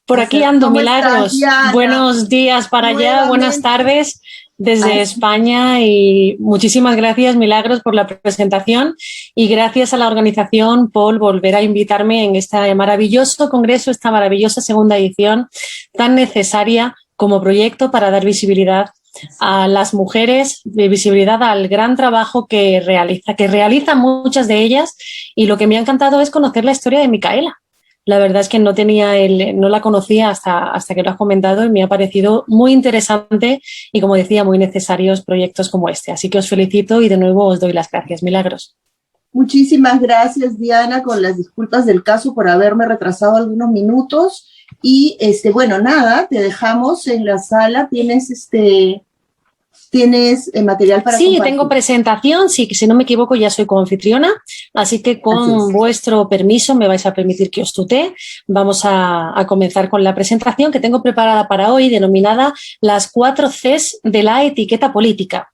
Por aquí ando, ¿Cómo Milagros. estás, Diana? Buenos días para allá, buenas tardes desde España y muchísimas gracias, Milagros, por la presentación y gracias a la organización por volver a invitarme en este maravilloso congreso, esta maravillosa segunda edición tan necesaria como proyecto para dar visibilidad a las mujeres, de visibilidad al gran trabajo que realizan muchas de ellas, y lo que me ha encantado es conocer la historia de Micaela. La verdad es que no la conocía hasta que lo has comentado y me ha parecido muy interesante y, como decía, muy necesarios proyectos como este. Así que os felicito y de nuevo os doy las gracias. Milagros. Muchísimas gracias, Diana, con las disculpas del caso por haberme retrasado algunos minutos. Y bueno, nada, te dejamos en la sala. ¿Tienes material para compartir? Sí, tengo presentación, sí, que si no me equivoco ya soy coanfitriona, así que con vuestro permiso me vais a permitir que os tutee. Vamos a comenzar con la presentación que tengo preparada para hoy, denominada Las 4 Cs de la etiqueta política.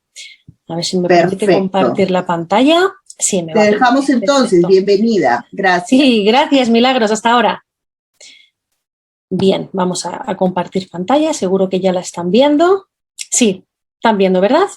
A ver si me permite compartir la pantalla. Sí, me va. Te dejamos entonces, perfecto. Bienvenida, gracias. Sí, gracias, Milagros, hasta ahora. Bien, vamos a compartir pantalla, seguro que ya la están viendo. Sí, están viendo, ¿verdad?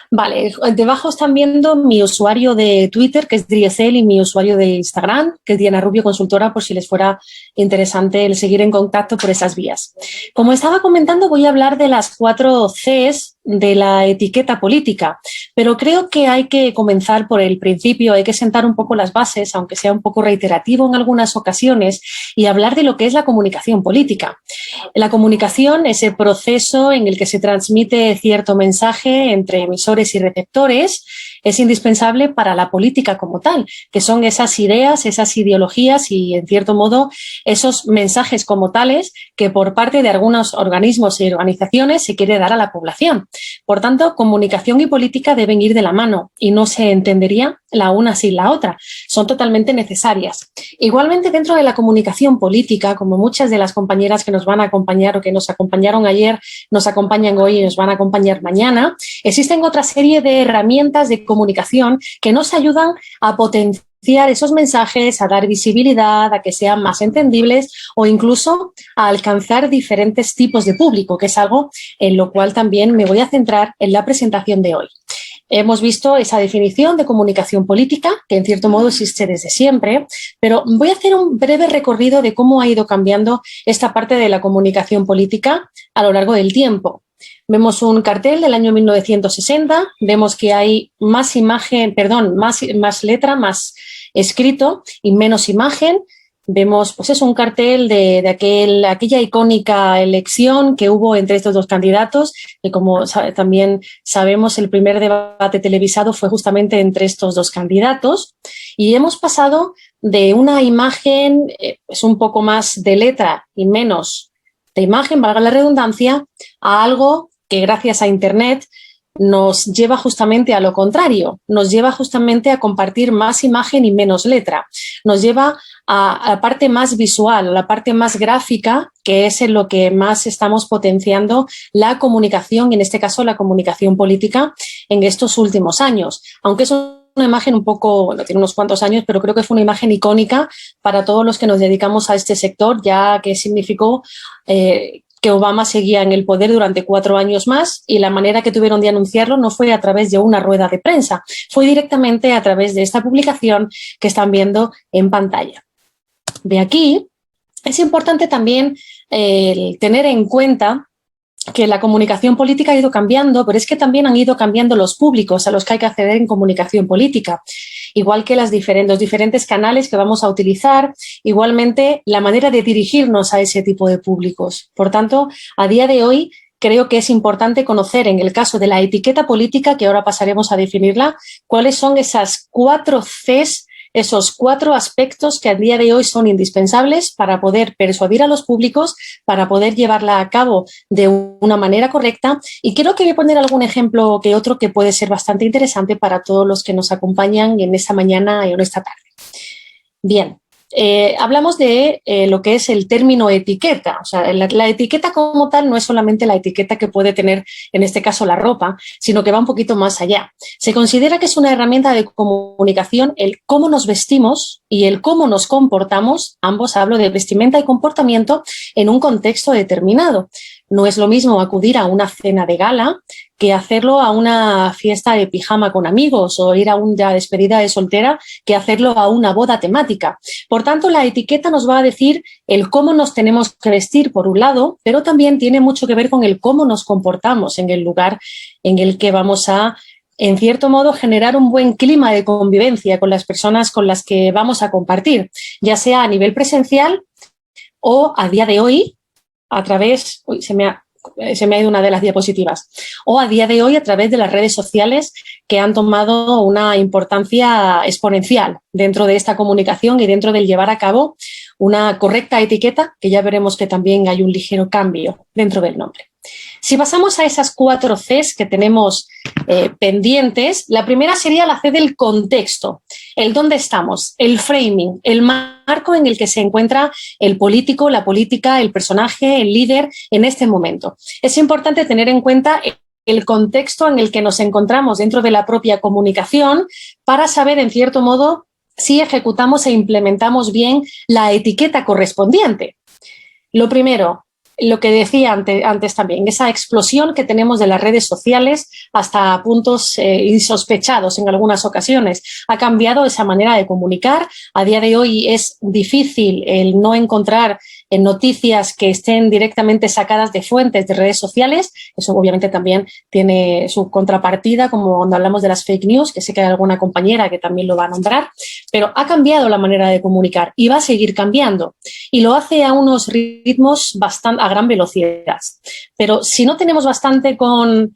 Vale, debajo están viendo mi usuario de Twitter, que es Driesel, y mi usuario de Instagram, que es Diana Rubio Consultora, por si les fuera interesante el seguir en contacto por esas vías. Como estaba comentando, voy a hablar de las 4 Cs de la etiqueta política, pero creo que hay que comenzar por el principio, hay que sentar un poco las bases, aunque sea un poco reiterativo en algunas ocasiones, y hablar de lo que es la comunicación política. La comunicación es el proceso en el que se transmite cierto mensaje entre emisores y receptores. Es indispensable para la política como tal, que son esas ideas, esas ideologías y, en cierto modo, esos mensajes como tales que por parte de algunos organismos y organizaciones se quiere dar a la población. Por tanto, comunicación y política deben ir de la mano y no se entendería la una sin la otra. Son totalmente necesarias. Igualmente, dentro de la comunicación política, como muchas de las compañeras que nos van a acompañar o que nos acompañaron ayer, nos acompañan hoy y nos van a acompañar mañana, existen otra serie de herramientas de comunicación que nos ayudan a potenciar esos mensajes, a dar visibilidad, a que sean más entendibles o incluso a alcanzar diferentes tipos de público, que es algo en lo cual también me voy a centrar en la presentación de hoy. Hemos visto esa definición de comunicación política, que en cierto modo existe desde siempre, pero voy a hacer un breve recorrido de cómo ha ido cambiando esta parte de la comunicación política a lo largo del tiempo. Vemos un cartel del año 1960, vemos que hay más imagen, perdón, más letra, más escrito y menos imagen. Vemos, pues es un cartel de aquella icónica elección que hubo entre estos dos candidatos, que como también sabemos, el primer debate televisado fue justamente entre estos dos candidatos, y hemos pasado de una imagen pues un poco más de letra y menos de imagen, valga la redundancia, a algo que gracias a Internet nos lleva justamente a lo contrario, nos lleva justamente a compartir más imagen y menos letra, nos lleva a la parte más visual, a la parte más gráfica, que es en lo que más estamos potenciando la comunicación, y en este caso la comunicación política en estos últimos años, aunque es una imagen un poco, bueno, tiene unos cuantos años, pero creo que fue una imagen icónica para todos los que nos dedicamos a este sector, ya que significó que Obama seguía en el poder durante 4 años más, y la manera que tuvieron de anunciarlo no fue a través de una rueda de prensa, fue directamente a través de esta publicación que están viendo en pantalla. De aquí es importante también tener en cuenta que la comunicación política ha ido cambiando, pero es que también han ido cambiando los públicos a los que hay que acceder en comunicación política, igual que los diferentes canales que vamos a utilizar, igualmente la manera de dirigirnos a ese tipo de públicos. Por tanto, a día de hoy creo que es importante conocer, en el caso de la etiqueta política, que ahora pasaremos a definirla, cuáles son esas 4 Cs, esos 4 aspectos que a día de hoy son indispensables para poder persuadir a los públicos, para poder llevarla a cabo de una manera correcta. Y creo que voy a poner algún ejemplo que otro que puede ser bastante interesante para todos los que nos acompañan en esta mañana y en esta tarde. Bien, hablamos de lo que es el término etiqueta. O sea, la etiqueta como tal no es solamente la etiqueta que puede tener, en este caso, la ropa, sino que va un poquito más allá. Se considera que es una herramienta de comunicación el cómo nos vestimos y el cómo nos comportamos. Ambos hablo de vestimenta y comportamiento en un contexto determinado. No es lo mismo acudir a una cena de gala que hacerlo a una fiesta de pijama con amigos o ir a una despedida de soltera que hacerlo a una boda temática. Por tanto, la etiqueta nos va a decir el cómo nos tenemos que vestir, por un lado, pero también tiene mucho que ver con el cómo nos comportamos en el lugar en el que vamos a, en cierto modo, generar un buen clima de convivencia con las personas con las que vamos a compartir, ya sea a nivel presencial o a día de hoy a través... Uy, se me ha ido una de las diapositivas. O a día de hoy a través de las redes sociales que han tomado una importancia exponencial dentro de esta comunicación y dentro del llevar a cabo una correcta etiqueta, que ya veremos que también hay un ligero cambio dentro del nombre. Si pasamos a esas 4 Cs que tenemos pendientes, la primera sería la C del contexto, el dónde estamos, el framing, el marco en el que se encuentra el político, la política, el personaje, el líder en este momento. Es importante tener en cuenta el contexto en el que nos encontramos dentro de la propia comunicación para saber, en cierto modo, si ejecutamos e implementamos bien la etiqueta correspondiente. Lo primero, lo que decía antes también, esa explosión que tenemos de las redes sociales hasta puntos insospechados en algunas ocasiones. Ha cambiado esa manera de comunicar. A día de hoy es difícil el no encontrar noticias que estén directamente sacadas de fuentes de redes sociales. Eso obviamente también tiene su contrapartida, como cuando hablamos de las fake news, que sé que hay alguna compañera que también lo va a nombrar, pero ha cambiado la manera de comunicar y va a seguir cambiando. Y lo hace a unos ritmos a gran velocidad. Pero si no tenemos bastante con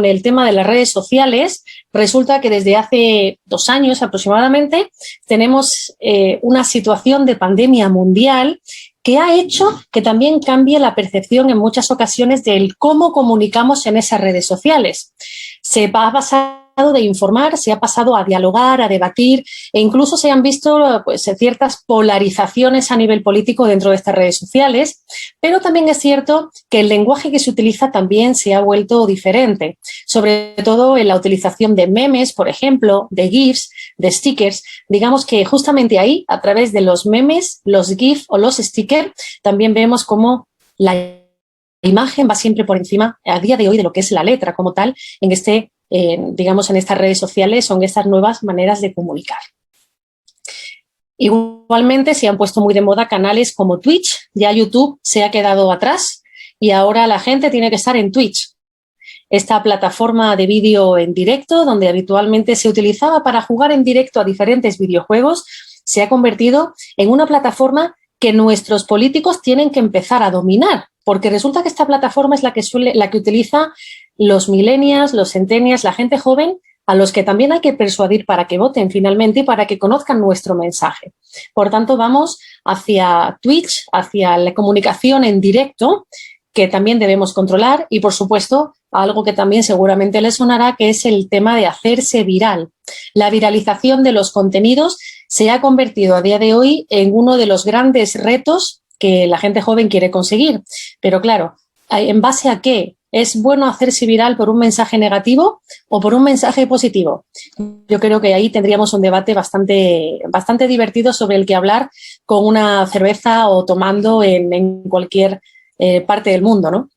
el tema de las redes sociales, resulta que desde hace 2 años aproximadamente tenemos una situación de pandemia mundial que ha hecho que también cambie la percepción en muchas ocasiones del cómo comunicamos en esas redes sociales. Se va a pasar de informar, se ha pasado a dialogar, a debatir e incluso se han visto pues, ciertas polarizaciones a nivel político dentro de estas redes sociales, pero también es cierto que el lenguaje que se utiliza también se ha vuelto diferente, sobre todo en la utilización de memes, por ejemplo, de GIFs, de stickers. Digamos que justamente ahí, a través de los memes, los GIFs o los stickers, también vemos cómo la imagen va siempre por encima, a día de hoy, de lo que es la letra como tal, en digamos, en estas redes sociales, son estas nuevas maneras de comunicar. Igualmente se han puesto muy de moda canales como Twitch, ya YouTube se ha quedado atrás y ahora la gente tiene que estar en Twitch. Esta plataforma de vídeo en directo, donde habitualmente se utilizaba para jugar en directo a diferentes videojuegos, se ha convertido en una plataforma que nuestros políticos tienen que empezar a dominar, porque resulta que esta plataforma es la que utiliza los millennials, los centennials, la gente joven, a los que también hay que persuadir para que voten finalmente y para que conozcan nuestro mensaje. Por tanto, vamos hacia Twitch, hacia la comunicación en directo, que también debemos controlar y, por supuesto, algo que también seguramente les sonará, que es el tema de hacerse viral. La viralización de los contenidos se ha convertido a día de hoy en uno de los grandes retos que la gente joven quiere conseguir. Pero claro, ¿en base a qué? ¿Es bueno hacerse viral por un mensaje negativo o por un mensaje positivo? Yo creo que ahí tendríamos un debate bastante divertido sobre el que hablar con una cerveza o tomando en cualquier parte del mundo, ¿no?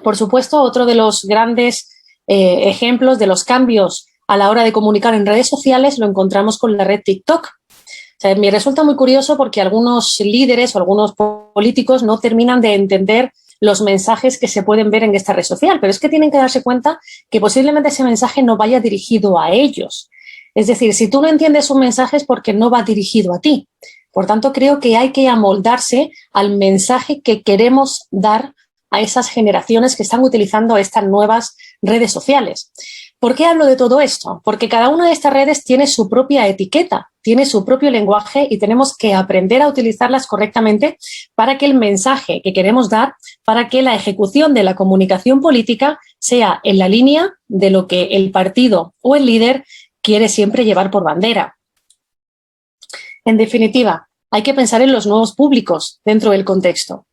Por supuesto, otro de los grandes ejemplos de los cambios a la hora de comunicar en redes sociales lo encontramos con la red TikTok. O sea, me resulta muy curioso porque algunos líderes o algunos políticos no terminan de entender los mensajes que se pueden ver en esta red social, pero es que tienen que darse cuenta que posiblemente ese mensaje no vaya dirigido a ellos. Es decir, si tú no entiendes un mensaje es porque no va dirigido a ti. Por tanto, creo que hay que amoldarse al mensaje que queremos dar a esas generaciones que están utilizando estas nuevas redes sociales. ¿Por qué hablo de todo esto? Porque cada una de estas redes tiene su propia etiqueta, tiene su propio lenguaje y tenemos que aprender a utilizarlas correctamente para que el mensaje que queremos dar, para que la ejecución de la comunicación política sea en la línea de lo que el partido o el líder quiere siempre llevar por bandera. En definitiva, hay que pensar en los nuevos públicos dentro del contexto.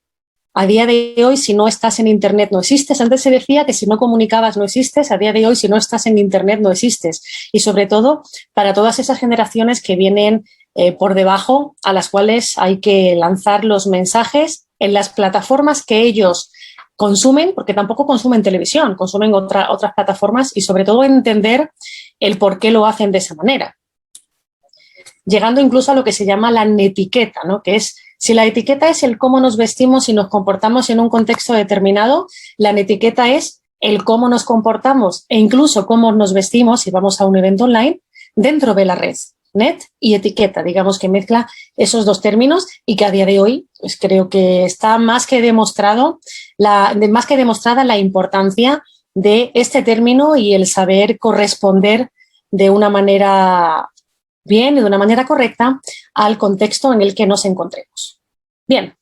A día de hoy, si no estás en Internet, no existes. Antes se decía que si no comunicabas, no existes. A día de hoy, si no estás en Internet, no existes. Y sobre todo, para todas esas generaciones que vienen por debajo, a las cuales hay que lanzar los mensajes en las plataformas que ellos consumen, porque tampoco consumen televisión, consumen otras plataformas, y sobre todo entender el por qué lo hacen de esa manera. Llegando incluso a lo que se llama la netiqueta, ¿no? Que es, si la etiqueta es el cómo nos vestimos y nos comportamos en un contexto determinado, la netiqueta es el cómo nos comportamos e incluso cómo nos vestimos si vamos a un evento online dentro de la red. Net y etiqueta, digamos que mezcla esos dos términos, y que a día de hoy pues creo que está más que demostrada la importancia de este término y el saber corresponder de una manera bien y de una manera correcta al contexto en el que nos encontremos. Bien,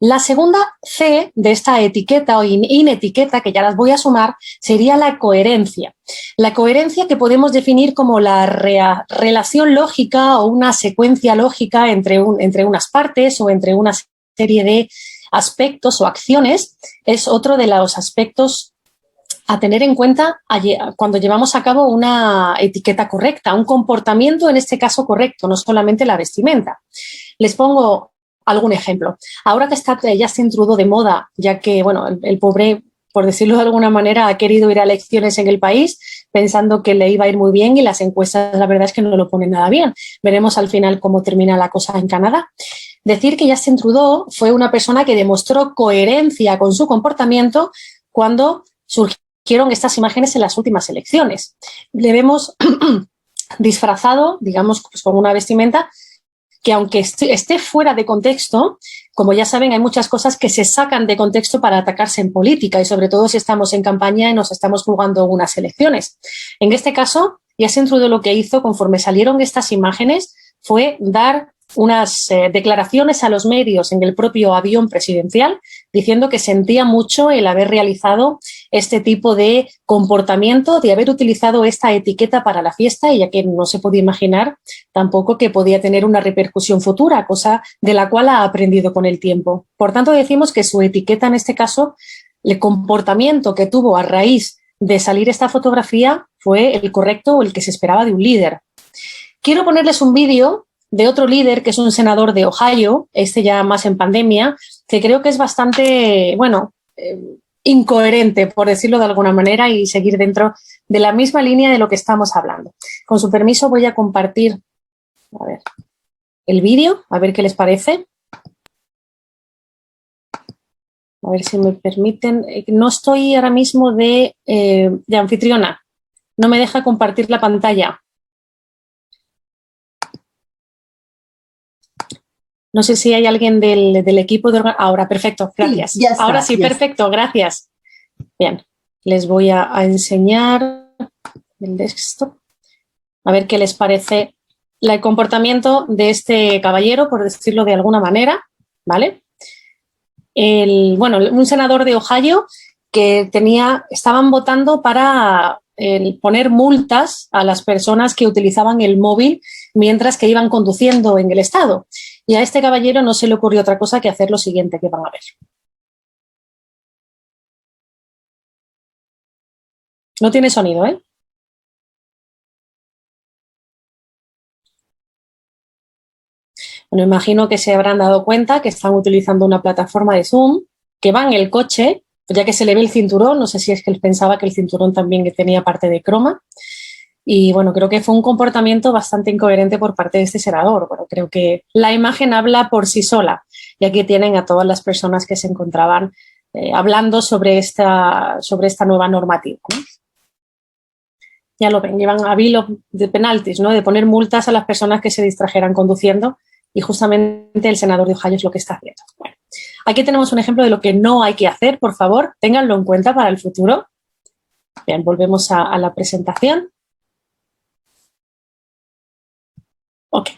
la segunda C de esta etiqueta o inetiqueta, que ya las voy a sumar, sería la coherencia. La coherencia, que podemos definir como la relación lógica o una secuencia lógica entre unas partes o entre una serie de aspectos o acciones, es otro de los aspectos a tener en cuenta cuando llevamos a cabo una etiqueta correcta, un comportamiento en este caso correcto, no solamente la vestimenta. Les pongo algún ejemplo. Ahora que está Justin Trudeau de moda, ya que, bueno, el pobre, por decirlo de alguna manera, ha querido ir a elecciones en el país pensando que le iba a ir muy bien, y las encuestas la verdad es que no lo ponen nada bien. Veremos al final cómo termina la cosa en Canadá. Decir que Justin Trudeau fue una persona que demostró coherencia con su comportamiento cuando surgieron estas imágenes en las últimas elecciones. Le vemos disfrazado, digamos, pues con una vestimenta que, aunque esté fuera de contexto, como ya saben, hay muchas cosas que se sacan de contexto para atacarse en política, y sobre todo si estamos en campaña y nos estamos jugando unas elecciones. En este caso, Justin Trudeau lo que hizo conforme salieron estas imágenes fue dar unas declaraciones a los medios en el propio avión presidencial, diciendo que sentía mucho el haber realizado este tipo de comportamiento, de haber utilizado esta etiqueta para la fiesta, y ya que no se podía imaginar tampoco que podía tener una repercusión futura, cosa de la cual ha aprendido con el tiempo. Por tanto, decimos que su etiqueta, en este caso, el comportamiento que tuvo a raíz de salir esta fotografía, fue el correcto o el que se esperaba de un líder. Quiero ponerles un vídeo de otro líder, que es un senador de Ohio, este ya más en pandemia, que creo que es bastante, bueno, incoherente, por decirlo de alguna manera, y seguir dentro de la misma línea de lo que estamos hablando. Con su permiso voy a compartir, a ver, el vídeo, a ver qué les parece. A ver si me permiten. No estoy ahora mismo de anfitriona, no me deja compartir la pantalla. No sé si hay alguien del equipo de... Ahora, perfecto, gracias. Sí, ahora sí, perfecto, gracias. Bien, les voy a enseñar el desktop. A ver qué les parece el comportamiento de este caballero, por decirlo de alguna manera, ¿vale? Bueno, un senador de Ohio que estaban votando para poner multas a las personas que utilizaban el móvil mientras que iban conduciendo en el estado. Y a este caballero no se le ocurrió otra cosa que hacer lo siguiente, que van a ver. No tiene sonido, ¿eh? Bueno, imagino que se habrán dado cuenta que están utilizando una plataforma de Zoom, que va en el coche, ya que se le ve el cinturón. No sé si es que él pensaba que el cinturón también tenía parte de croma. Y bueno, creo que fue un comportamiento bastante incoherente por parte de este senador. Bueno, creo que la imagen habla por sí sola. Y aquí tienen a todas las personas que se encontraban hablando sobre esta nueva normativa, ¿no? Ya lo ven, llevan a bill de penaltis, ¿no? De poner multas a las personas que se distrajeran conduciendo, y justamente el senador de Ohio es lo que está haciendo. Bueno, aquí tenemos un ejemplo de lo que no hay que hacer, por favor, ténganlo en cuenta para el futuro. Bien, volvemos a la presentación. Ok.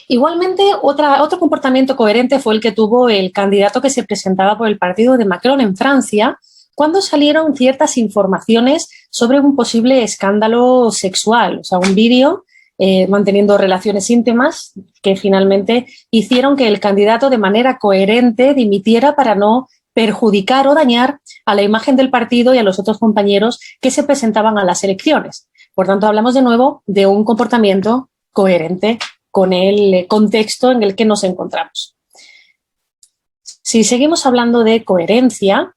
Igualmente, otro comportamiento coherente fue el que tuvo el candidato que se presentaba por el partido de Macron en Francia, cuando salieron ciertas informaciones sobre un posible escándalo sexual. O sea, un vídeo manteniendo relaciones íntimas que finalmente hicieron que el candidato de manera coherente dimitiera para no perjudicar o dañar a la imagen del partido y a los otros compañeros que se presentaban a las elecciones. Por tanto, hablamos de nuevo de un comportamiento coherente con el contexto en el que nos encontramos. Si seguimos hablando de coherencia,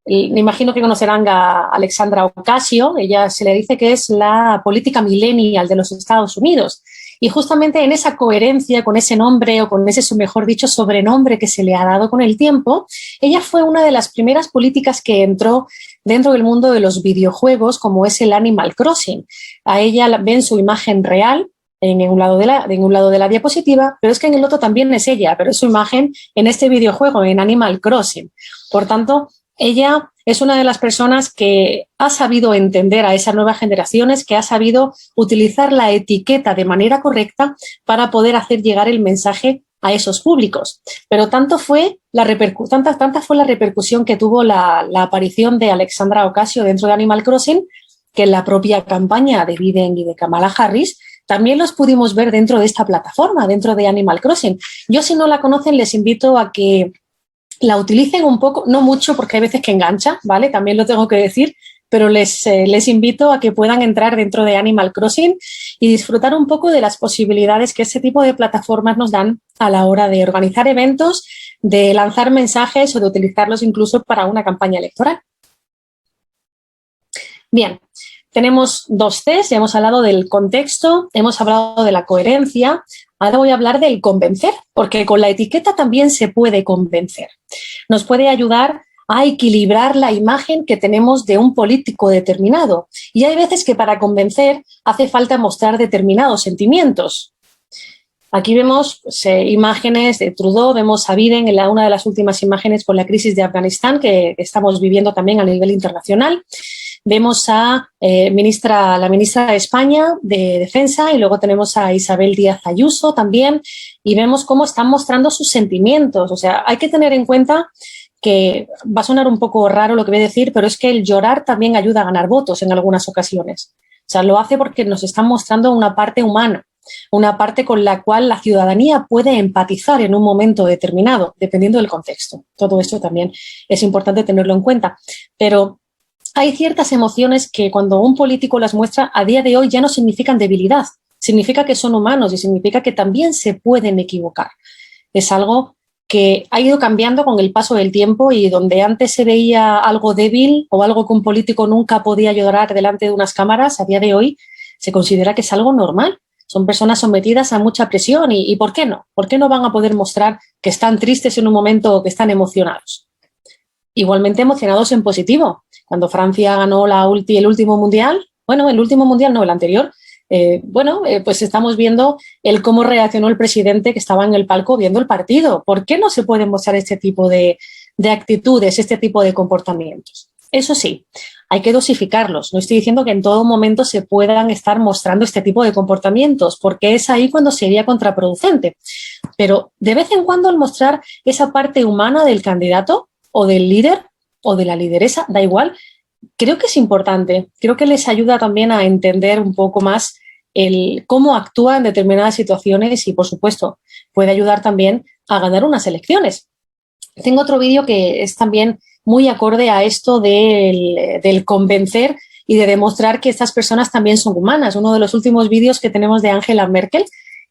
me imagino que conocerán a Alexandra Ocasio. Ella se le dice que es la política millennial de los Estados Unidos. Y justamente en esa coherencia con ese nombre o con ese, mejor dicho, sobrenombre que se le ha dado con el tiempo, ella fue una de las primeras políticas que entró dentro del mundo de los videojuegos, como es el Animal Crossing. A ella ven su imagen real en un lado de la diapositiva, pero es que en el otro también es ella, pero es su imagen en este videojuego, en Animal Crossing. Por tanto, ella es una de las personas que ha sabido entender a esas nuevas generaciones, que ha sabido utilizar la etiqueta de manera correcta para poder hacer llegar el mensaje a esos públicos. Pero tanta fue la repercusión que tuvo la aparición de Alexandra Ocasio dentro de Animal Crossing, que en la propia campaña de Biden y de Kamala Harris también los pudimos ver dentro de esta plataforma, dentro de Animal Crossing. Yo, si no la conocen, les invito a que la utilicen un poco, no mucho porque hay veces que engancha, ¿vale? También lo tengo que decir, pero les invito a que puedan entrar dentro de Animal Crossing y disfrutar un poco de las posibilidades que ese tipo de plataformas nos dan a la hora de organizar eventos, de lanzar mensajes o de utilizarlos incluso para una campaña electoral. Bien, tenemos dos Cs, ya hemos hablado del contexto, hemos hablado de la coherencia. Ahora voy a hablar del convencer, porque con la etiqueta también se puede convencer. Nos puede ayudar a equilibrar la imagen que tenemos de un político determinado. Y hay veces que para convencer hace falta mostrar determinados sentimientos. Aquí vemos imágenes de Trudeau, vemos a Biden en una de las últimas imágenes con la crisis de Afganistán que estamos viviendo también a nivel internacional. Vemos a la ministra de España de Defensa y luego tenemos a Isabel Díaz Ayuso también y vemos cómo están mostrando sus sentimientos. O sea, hay que tener en cuenta que va a sonar un poco raro lo que voy a decir, pero es que el llorar también ayuda a ganar votos en algunas ocasiones. O sea, lo hace porque nos están mostrando una parte humana, una parte con la cual la ciudadanía puede empatizar en un momento determinado, dependiendo del contexto. Todo esto también es importante tenerlo en cuenta. Pero hay ciertas emociones que cuando un político las muestra a día de hoy ya no significan debilidad, significa que son humanos y significa que también se pueden equivocar. Es algo que ha ido cambiando con el paso del tiempo y donde antes se veía algo débil o algo que un político nunca podía llorar delante de unas cámaras, a día de hoy se considera que es algo normal. Son personas sometidas a mucha presión y ¿por qué no? ¿Por qué no van a poder mostrar que están tristes en un momento o que están emocionados? Igualmente emocionados en positivo. Cuando Francia ganó el último mundial, bueno, el último mundial no, el anterior, pues estamos viendo cómo reaccionó el presidente que estaba en el palco viendo el partido. ¿Por qué no se pueden mostrar este tipo de actitudes, este tipo de comportamientos? Eso sí, hay que dosificarlos. No estoy diciendo que en todo momento se puedan estar mostrando este tipo de comportamientos, porque es ahí cuando sería contraproducente. Pero de vez en cuando al mostrar esa parte humana del candidato o del líder o de la lideresa, da igual, creo que es importante. Creo que les ayuda también a entender un poco más cómo actúa en determinadas situaciones y, por supuesto, puede ayudar también a ganar unas elecciones. Tengo otro vídeo que es también muy acorde a esto del convencer y de demostrar que estas personas también son humanas. Uno de los últimos vídeos que tenemos de Angela Merkel,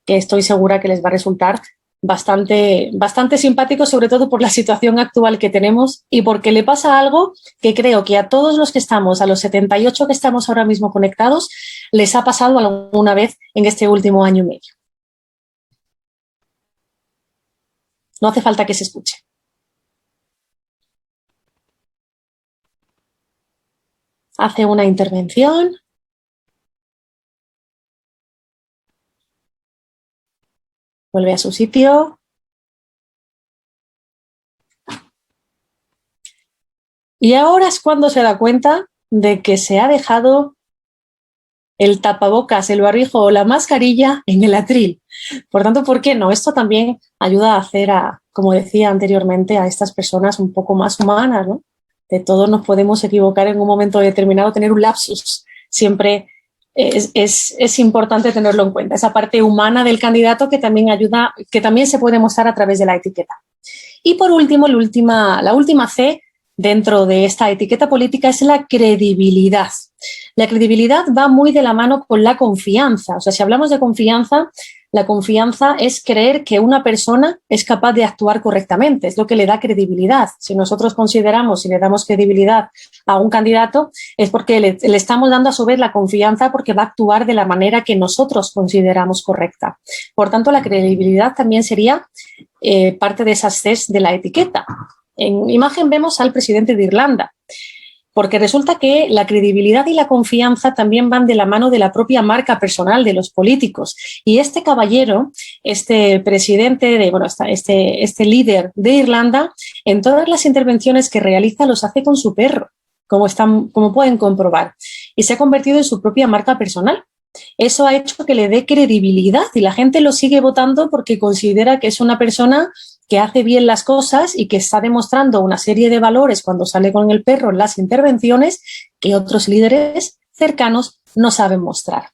que estoy segura que les va a resultar bastante simpático, sobre todo por la situación actual que tenemos y porque le pasa algo que creo que a todos los que estamos, a los 78 que estamos ahora mismo conectados, les ha pasado alguna vez en este último año y medio. No hace falta que se escuche. Hace una intervención. Vuelve a su sitio. Y ahora es cuando se da cuenta de que se ha dejado el tapabocas, el barbijo o la mascarilla en el atril. Por tanto, ¿por qué no? Esto también ayuda a hacer, como decía anteriormente, a estas personas un poco más humanas, ¿no? De todos nos podemos equivocar en un momento determinado, tener un lapsus. Siempre es importante tenerlo en cuenta, esa parte humana del candidato que también ayuda, que también se puede mostrar a través de la etiqueta. Y por último, la última C dentro de esta etiqueta política es la credibilidad. La credibilidad va muy de la mano con la confianza. O sea, si hablamos de confianza, la confianza es creer que una persona es capaz de actuar correctamente, es lo que le da credibilidad. Si nosotros consideramos y le damos credibilidad a un candidato, es porque le estamos dando a su vez la confianza porque va a actuar de la manera que nosotros consideramos correcta. Por tanto, la credibilidad también sería parte de esas Cs de la etiqueta. En imagen vemos al presidente de Irlanda, porque resulta que la credibilidad y la confianza también van de la mano de la propia marca personal de los políticos. Y este caballero, este presidente, este líder de Irlanda, en todas las intervenciones que realiza los hace con su perro, como pueden comprobar, y se ha convertido en su propia marca personal. Eso ha hecho que le dé credibilidad y la gente lo sigue votando porque considera que es una persona que hace bien las cosas y que está demostrando una serie de valores cuando sale con el perro en las intervenciones que otros líderes cercanos no saben mostrar.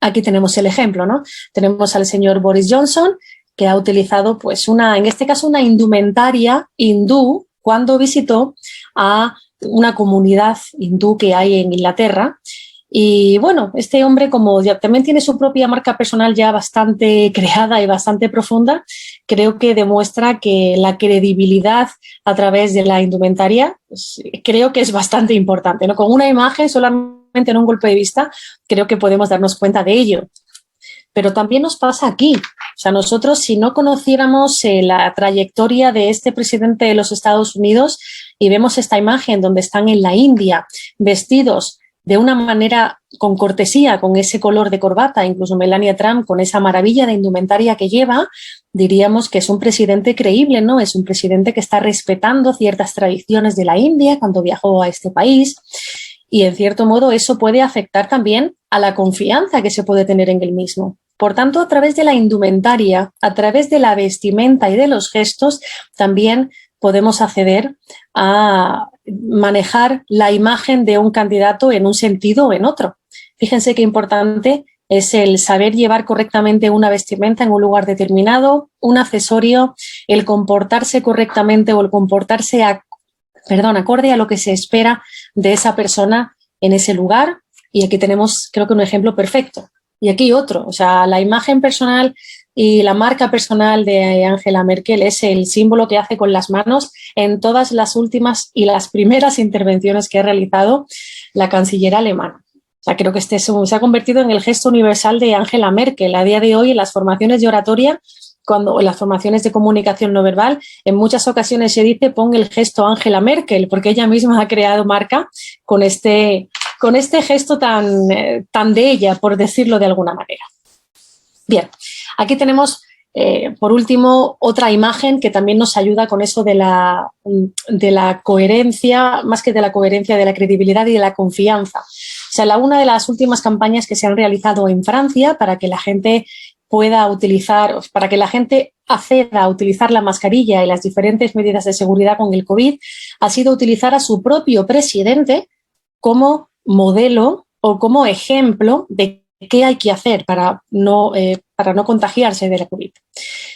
Aquí tenemos el ejemplo, ¿no? Tenemos al señor Boris Johnson, que ha utilizado, pues, en este caso, una indumentaria hindú cuando visitó a una comunidad hindú que hay en Inglaterra. Y bueno, este hombre, como ya también tiene su propia marca personal ya bastante creada y bastante profunda, creo que demuestra que la credibilidad a través de la indumentaria, pues, creo que es bastante importante, ¿no? Con una imagen, solamente en un golpe de vista, creo que podemos darnos cuenta de ello. Pero también nos pasa aquí. O sea, nosotros, si no conociéramos la trayectoria de este presidente de los Estados Unidos y vemos esta imagen donde están en la India vestidos de una manera con cortesía, con ese color de corbata, incluso Melania Trump con esa maravilla de indumentaria que lleva, diríamos que es un presidente creíble, ¿no? Es un presidente que está respetando ciertas tradiciones de la India cuando viajó a este país y, en cierto modo, eso puede afectar también a la confianza que se puede tener en él mismo. Por tanto, a través de la indumentaria, a través de la vestimenta y de los gestos, también podemos acceder a manejar la imagen de un candidato en un sentido o en otro. Fíjense qué importante es el saber llevar correctamente una vestimenta en un lugar determinado, un accesorio, el comportarse correctamente o el comportarse acorde a lo que se espera de esa persona en ese lugar. Y aquí tenemos, creo que, un ejemplo perfecto. Y aquí otro, o sea, la imagen personal y la marca personal de Angela Merkel es el símbolo que hace con las manos en todas las últimas y las primeras intervenciones que ha realizado la canciller alemana. O sea, creo que se ha convertido en el gesto universal de Angela Merkel. A día de hoy, en las formaciones de oratoria, en las formaciones de comunicación no verbal, en muchas ocasiones se dice pon el gesto Angela Merkel, porque ella misma ha creado marca con este gesto tan de ella, por decirlo de alguna manera. Bien, aquí tenemos, por último, otra imagen que también nos ayuda con eso de la coherencia, más que de la coherencia, de la credibilidad y de la confianza. O sea, una de las últimas campañas que se han realizado en Francia para que la gente pueda utilizar, para que la gente acceda a utilizar la mascarilla y las diferentes medidas de seguridad con el COVID, ha sido utilizar a su propio presidente como modelo o como ejemplo de qué hay que hacer para no contagiarse de la COVID.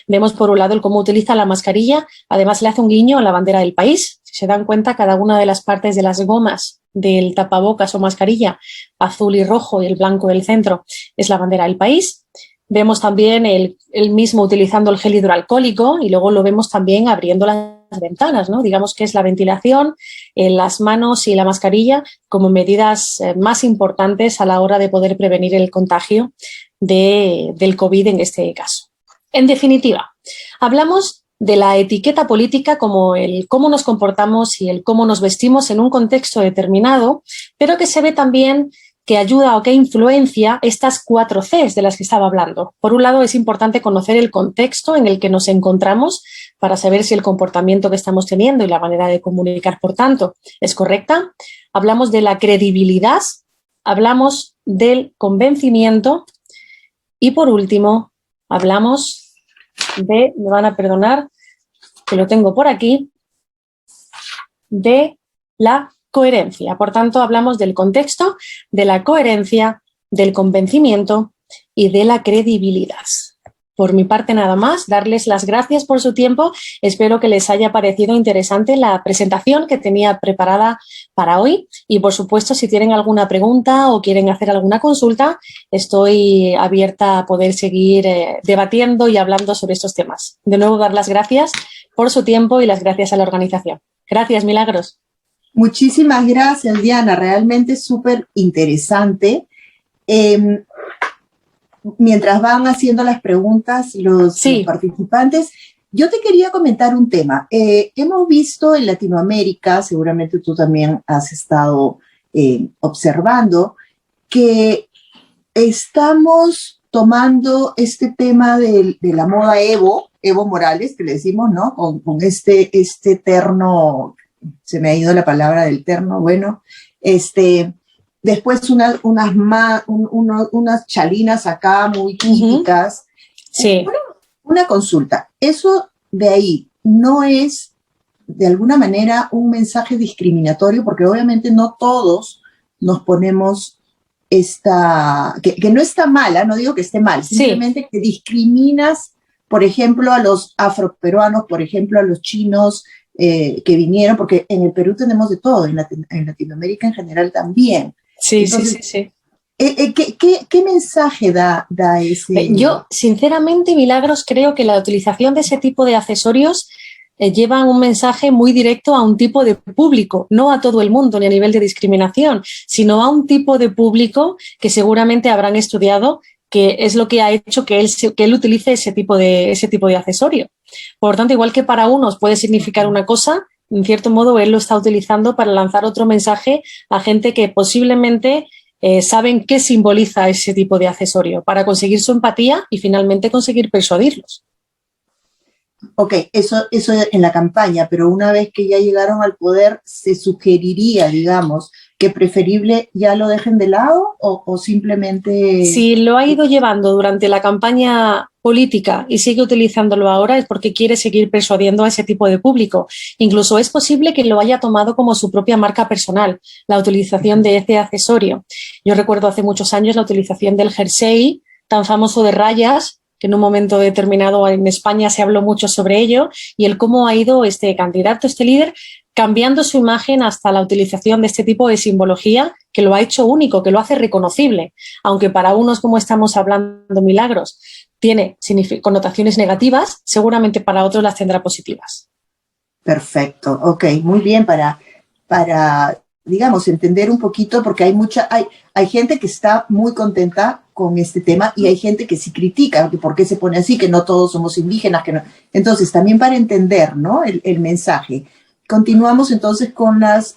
Vemos por un lado el cómo utiliza la mascarilla, además le hace un guiño a la bandera del país. Si se dan cuenta, cada una de las partes de las gomas del tapabocas o mascarilla, azul y rojo, y el blanco del centro, es la bandera del país. Vemos también el mismo utilizando el gel hidroalcohólico y luego lo vemos también abriendo las ventanas, ¿no? Digamos que es la ventilación, las manos y la mascarilla como medidas más importantes a la hora de poder prevenir el contagio del COVID en este caso. En definitiva, hablamos de la etiqueta política como el cómo nos comportamos y el cómo nos vestimos en un contexto determinado, pero que se ve también que ayuda o que influencia estas 4 Cs de las que estaba hablando. Por un lado, es importante conocer el contexto en el que nos encontramos para saber si el comportamiento que estamos teniendo y la manera de comunicar, por tanto, es correcta. Hablamos de la credibilidad, hablamos del convencimiento y, por último, hablamos me van a perdonar, que lo tengo por aquí, de la coherencia. Por tanto, hablamos del contexto, de la coherencia, del convencimiento y de la credibilidad. Por mi parte nada más, darles las gracias por su tiempo. Espero que les haya parecido interesante la presentación que tenía preparada para hoy y, por supuesto, si tienen alguna pregunta o quieren hacer alguna consulta, estoy abierta a poder seguir debatiendo y hablando sobre estos temas. De nuevo, dar las gracias por su tiempo y las gracias a la organización. Gracias, Milagros. Muchísimas gracias, Diana. Realmente súper interesante. Mientras van haciendo las preguntas los participantes, yo te quería comentar un tema. Hemos visto en Latinoamérica, seguramente tú también has estado observando, que estamos tomando este tema de la moda Evo Morales, que le decimos, ¿no? Con este terno, se me ha ido la palabra del terno, bueno, después unas chalinas acá muy típicas. Sí. Una consulta. ¿Eso de ahí no es, de alguna manera, un mensaje discriminatorio? Porque obviamente no todos nos ponemos que no está mala, no digo que esté mal, simplemente que discriminas, por ejemplo, a los afroperuanos, por ejemplo, a los chinos que vinieron, porque en el Perú tenemos de todo, en Latinoamérica en general también. Sí, entonces, sí. ¿Qué mensaje da ese? Yo, sinceramente, Milagros, creo que la utilización de ese tipo de accesorios llevan un mensaje muy directo a un tipo de público, no a todo el mundo ni a nivel de discriminación, sino a un tipo de público que seguramente habrán estudiado, que es lo que ha hecho que él utilice ese tipo de accesorio. Por tanto, igual que para unos puede significar una cosa, en cierto modo él lo está utilizando para lanzar otro mensaje a gente que posiblemente saben qué simboliza ese tipo de accesorio para conseguir su empatía y finalmente conseguir persuadirlos. Ok, eso en la campaña, pero una vez que ya llegaron al poder, ¿se sugeriría, digamos, que preferible ya lo dejen de lado o simplemente...? Si lo ha ido llevando durante la campaña política y sigue utilizándolo ahora es porque quiere seguir persuadiendo a ese tipo de público. Incluso es posible que lo haya tomado como su propia marca personal, la utilización de ese accesorio. Yo recuerdo hace muchos años la utilización del jersey tan famoso de rayas, que en un momento determinado en España se habló mucho sobre ello, y el cómo ha ido este candidato, este líder, cambiando su imagen hasta la utilización de este tipo de simbología que lo ha hecho único, que lo hace reconocible, aunque para unos, como estamos hablando, Milagros, tiene connotaciones negativas, seguramente para otros las tendrá positivas. Perfecto, ok, muy bien para digamos, entender un poquito, porque hay gente que está muy contenta con este tema y hay gente que sí critica, que por qué se pone así, que no todos somos indígenas, que no. Entonces, también para entender, ¿no?, el mensaje. Continuamos entonces con las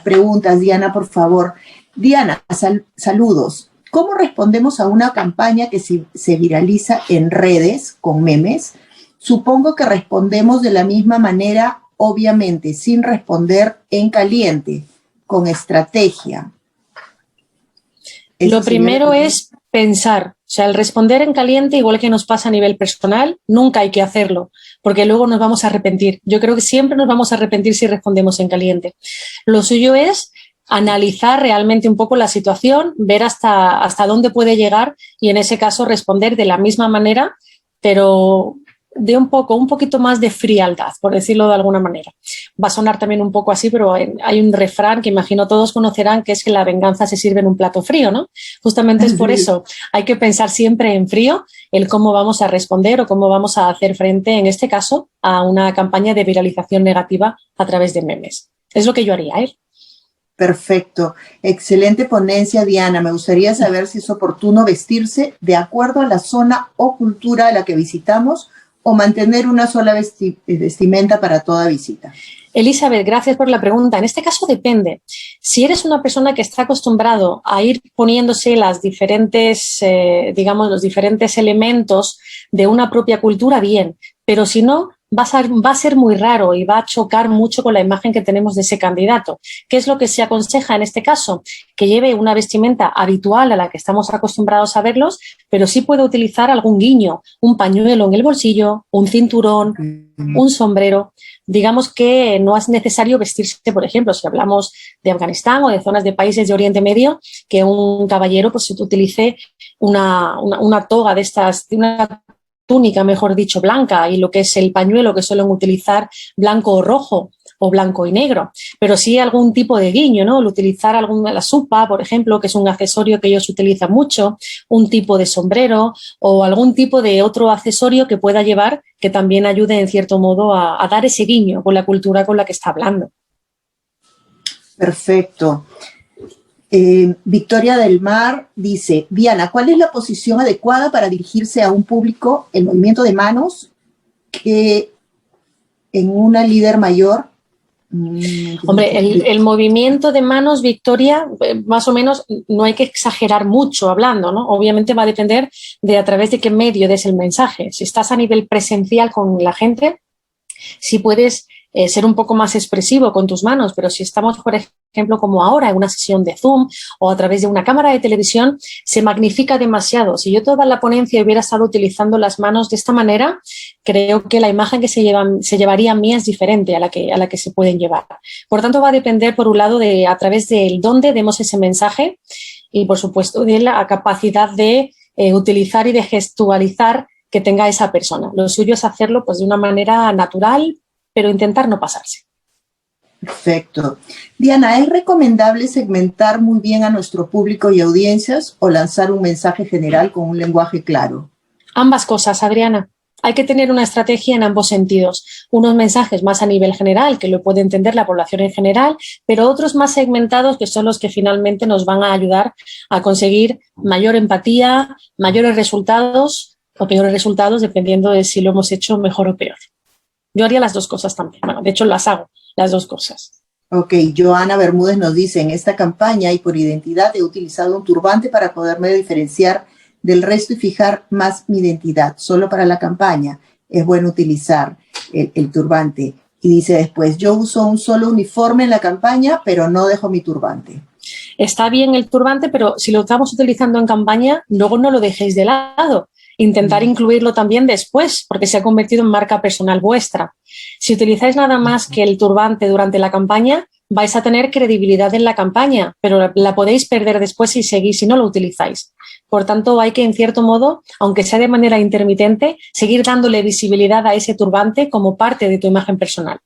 preguntas. Diana, por favor. Diana, saludos. ¿Cómo respondemos a una campaña que se viraliza en redes con memes? Supongo que respondemos de la misma manera, obviamente, sin responder en caliente, con estrategia. Lo primero es pensar. O sea, el responder en caliente, igual que nos pasa a nivel personal, nunca hay que hacerlo, porque luego nos vamos a arrepentir. Yo creo que siempre nos vamos a arrepentir si respondemos en caliente. Lo suyo es analizar realmente un poco la situación, ver hasta dónde puede llegar y en ese caso responder de la misma manera, pero de un poquito más de frialdad, por decirlo de alguna manera. Va a sonar también un poco así, pero hay un refrán que imagino todos conocerán, que es que la venganza se sirve en un plato frío, ¿no? Justamente es por eso, hay que pensar siempre en frío el cómo vamos a responder o cómo vamos a hacer frente, en este caso, a una campaña de viralización negativa a través de memes. Es lo que yo haría, ¿eh? Perfecto. Excelente ponencia, Diana. Me gustaría saber si es oportuno vestirse de acuerdo a la zona o cultura a la que visitamos o mantener una sola vestimenta para toda visita. Elizabeth, gracias por la pregunta. En este caso depende. Si eres una persona que está acostumbrado a ir poniéndose las diferentes, los diferentes elementos de una propia cultura, bien. Pero si no, va a ser muy raro y va a chocar mucho con la imagen que tenemos de ese candidato. ¿Qué es lo que se aconseja en este caso? Que lleve una vestimenta habitual a la que estamos acostumbrados a verlos, pero sí puede utilizar algún guiño, un pañuelo en el bolsillo, un cinturón, un sombrero. Digamos que no es necesario vestirse, por ejemplo, si hablamos de Afganistán o de zonas de países de Oriente Medio, que un caballero pues utilice una toga de estas, una túnica, mejor dicho, blanca, y lo que es el pañuelo que suelen utilizar blanco o rojo o blanco y negro, pero sí algún tipo de guiño, ¿no? El utilizar la supa, por ejemplo, que es un accesorio que ellos utilizan mucho, un tipo de sombrero o algún tipo de otro accesorio que pueda llevar que también ayude en cierto modo a dar ese guiño con la cultura con la que está hablando. Perfecto. Victoria del Mar dice, Diana, ¿cuál es la posición adecuada para dirigirse a un público, el movimiento de manos, que en una líder mayor? Hombre, el movimiento de manos, Victoria, más o menos no hay que exagerar mucho hablando, ¿no? Obviamente va a depender de a través de qué medio des el mensaje. Si estás a nivel presencial con la gente, si puedes ser un poco más expresivo con tus manos, pero si estamos, por ejemplo, como ahora en una sesión de Zoom o a través de una cámara de televisión, se magnifica demasiado. Si yo toda la ponencia hubiera estado utilizando las manos de esta manera, creo que la imagen que se llevaría a mí es diferente a la que se pueden llevar. Por tanto, va a depender, por un lado, de a través del dónde demos ese mensaje y, por supuesto, de la capacidad de utilizar y de gestualizar que tenga esa persona. Lo suyo es hacerlo pues, de una manera natural, pero intentar no pasarse. Perfecto. Diana, ¿es recomendable segmentar muy bien a nuestro público y audiencias o lanzar un mensaje general con un lenguaje claro? Ambas cosas, Adriana. Hay que tener una estrategia en ambos sentidos. Unos mensajes más a nivel general, que lo puede entender la población en general, pero otros más segmentados, que son los que finalmente nos van a ayudar a conseguir mayor empatía, mayores resultados o peores resultados, dependiendo de si lo hemos hecho mejor o peor. Yo haría las dos cosas también. Bueno, de hecho las hago, las dos cosas. Ok, Joana Bermúdez nos dice, en esta campaña y por identidad he utilizado un turbante para poderme diferenciar del resto y fijar más mi identidad. Solo para la campaña es bueno utilizar el turbante. Y dice después, yo uso un solo uniforme en la campaña, pero no dejo mi turbante. Está bien el turbante, pero si lo estamos utilizando en campaña, luego no lo dejéis de lado. Intentar incluirlo también después, porque se ha convertido en marca personal vuestra. Si utilizáis nada más que el turbante durante la campaña, vais a tener credibilidad en la campaña, pero la podéis perder después si no lo utilizáis. Por tanto, hay que, en cierto modo, aunque sea de manera intermitente, seguir dándole visibilidad a ese turbante como parte de tu imagen personal.